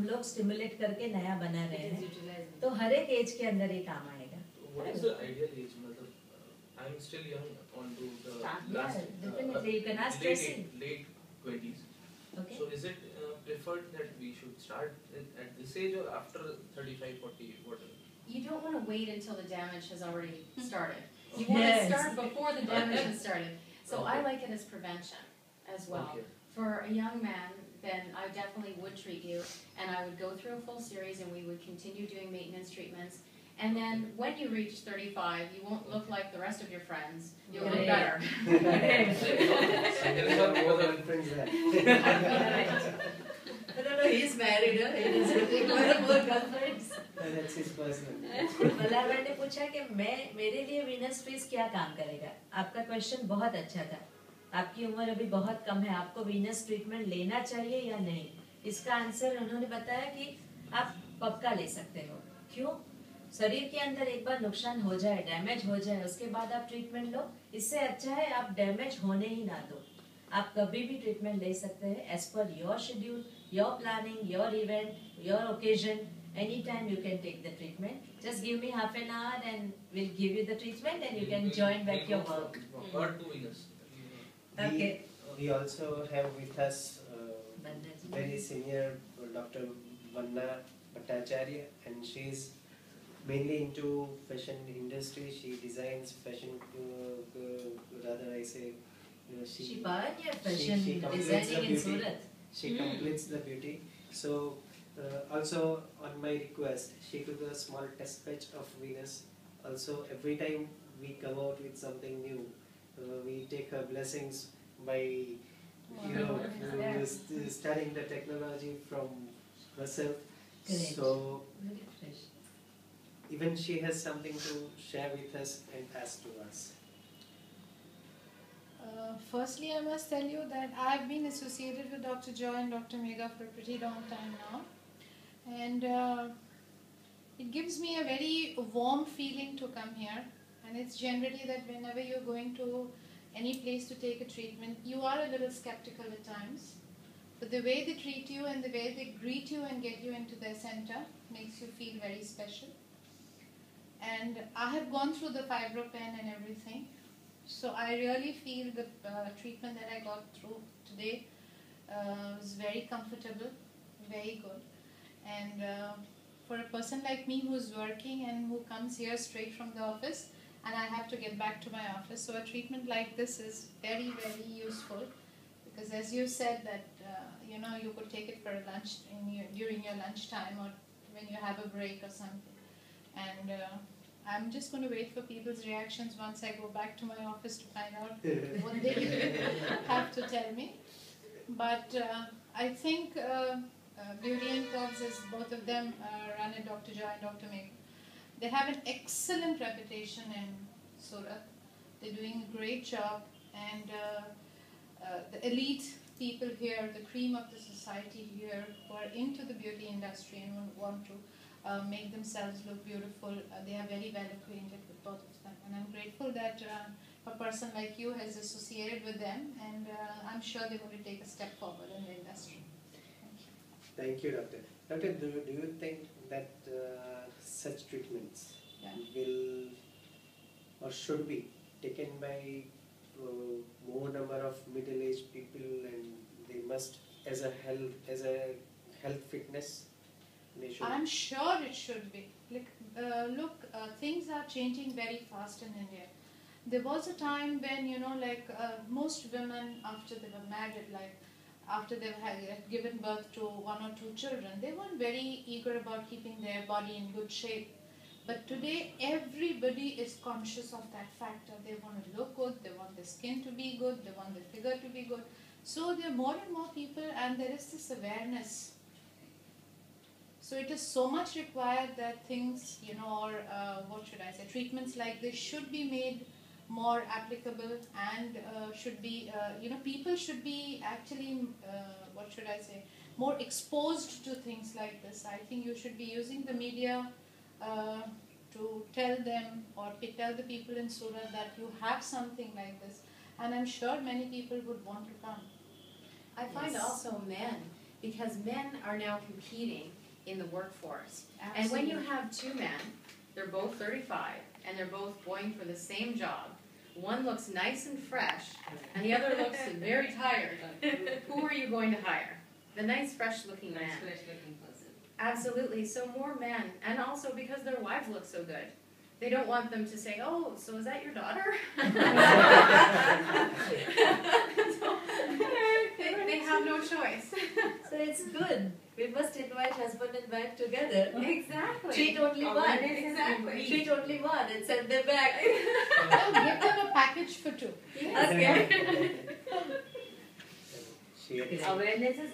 लोग स्टिमुलेट करके नया बना रहे हैं, तो हर एक एज के अंदर ये काम आएगा. What is the ideal age? मतलब I'm still young on to the last definitely you can ask Tracy. late 20s. Okay. So is it preferred that we should start at this age or after 35, 40, whatever? You don't want to wait until the damage has already started. You Yes. want to start before the damage has started. So Okay. I like it as prevention as well. Okay. For a young man, then I definitely would treat you, and I would go through a full series, and we would continue doing maintenance treatments. And then when you reach 35, you won't look like the rest of your friends. You'll look better. No, he's married. He doesn't require more girlfriends. That's his personal. Malabar ने पूछा कि मेरे लिए Venus freeze क्या काम करेगा. आपका question बहुत अच्छा था. आपकी उम्र अभी बहुत कम है, आपको वीनस ट्रीटमेंट लेना चाहिए या नहीं. इसका आंसर उन्होंने बताया कि आप पक्का ले सकते हो. क्यों? शरीर के अंदर एक बार नुकसान हो जाए, डैमेज हो जाए, उसके बाद आप ट्रीटमेंट लो. इससे अच्छा है आप डैमेज होने ही ना दो. आप कभी भी ट्रीटमेंट ले सकते हैं एज पर your schedule, your planning, your event, your occasion. Anytime you can take the treatment. Just give me half an hour and we'll give you the treatment and you can join back your work. Or 2 years. Okay. We also have with us very senior Dr. Vanna Bhattacharya, and she is mainly into fashion industry. She designs fashion, rather I say, She pioneered fashion designing in Surat. She completes the beauty. So also on my request, she took a small test patch of Venus. Also every time we come out with something new, we take her blessings by studying the technology from herself. Great. So Very fresh. even she has something to share with us and pass to us. Firstly, I must tell you that I've been associated with Dr. Joy and Dr. Megha for a pretty long time now. And it gives me a very warm feeling to come here. And it's generally that whenever you're going to any place to take a treatment, you are a little skeptical at times. But the way they treat you and the way they greet you and get you into their center makes you feel very special. And I have gone through the fibropen and everything. So I really feel the treatment that I got through today was very comfortable, very good. And for a person like me who's working and who comes here straight from the office, and I have to get back to my office, so a treatment like this is very, very useful. Because as you said that, you could take it for a lunch during your lunch time or when you have a break or something. And I'm just going to wait for people's reactions once I go back to my office to find out what they have to tell me. But I think Beauty and Curves, as both of them run at Dr. Joy and Dr. Megha, they have an excellent reputation in Surat. They're doing a great job, and the elite people here, the cream of the society here, who are into the beauty industry and want to make themselves look beautiful, they are very well acquainted with both of them. And I'm grateful that a person like you has associated with them, and I'm sure they're going to take a step forward in the industry. Thank you, Doctor. Doctor, do you think that such treatments will or should be taken by more number of middle-aged people, and they must, as a health fitness? I'm sure it should be. Look, things are changing very fast in India. There was a time when, most women, after they were married, after they had given birth to 1 or 2 children, they weren't very eager about keeping their body in good shape. But today, everybody is conscious of that factor. They want to look good, they want their skin to be good, they want their figure to be good. So there are more and more people, and there is this awareness. So it is so much required that things, treatments like this should be made more applicable, and should be, people should be actually, more exposed to things like this. I think you should be using the media to tell them, or tell the people in Surat that you have something like this. And I'm sure many people would want to come. I find also men, because men are now competing in the workforce. And when you have two men, they're both 35, and they're both going for the same job, one looks nice and fresh, and the other looks very tired, who are you going to hire? The nice, fresh-looking man. Absolutely. So more men, and also because their wives look so good. They don't want them to say, "Oh, so is that your daughter?" So, they have no choice. So it's good. We must invite husband and wife together. Exactly. Treat only one. Exactly. Treat only one and send them back. Oh, give them a package for two. Okay. She had Okay. Awareness is